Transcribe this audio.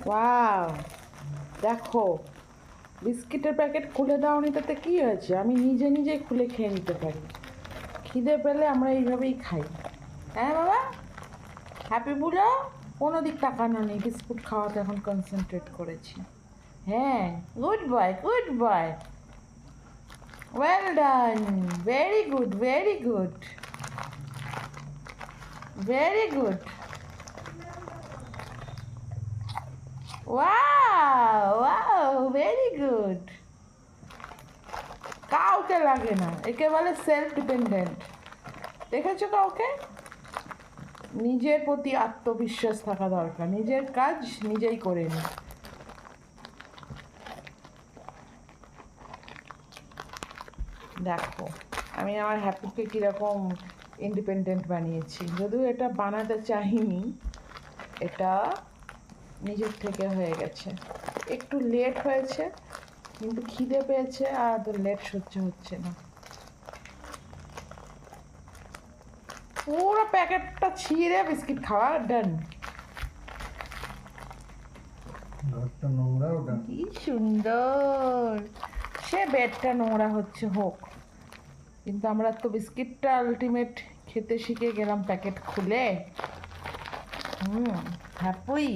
Wow, দেখো বিস্কিটের packet খুলে দাওনি, তাতে কি হয়েছে? আমি নিজে নিজেই খুলে খেয়ে নিতে পারি। খিদে পেলে আমরা এইভাবেই খাই। হ্যাঁ বাবা, হ্যাপি বুড়ো, কোনো দিক তাকানো নেই, বিস্কুট খাওয়াতে এখন কনসেন্ট্রেট করেছি। হ্যাঁ, good boy, good boy, well done, very good, very good, very good. Wow wow, very good. কাউকে লাগে না, একে বলে সেলফ ডিপেন্ডেন্ট। দেখেছো কাউকে? নিজের প্রতি আত্মবিশ্বাস থাকা দরকার, নিজের কাজ নিজেই করে নি। দেখো আমি আমার হ্যাপিকে কীরকম ইন্ডিপেন্ডেন্ট বানিয়েছি, যদিও এটা বানাতে চাইনি, এটা নিজের থেকে হয়ে গেছে। একটু লেট হয়েছে, কিন্তু খিদে পেয়েছে আর তো লেট সহ্য হচ্ছে না। পুরো প্যাকেটটা ছিঁড়ে বিস্কিট খাওয়া ডান। কি সুন্দর! সে বেডটা নোংরা হচ্ছে হোক, কিন্তু আমরা তো বিস্কিটটা আলটিমেট খেতে শিখে গেলাম প্যাকেট খুলে। হ্যাপুই।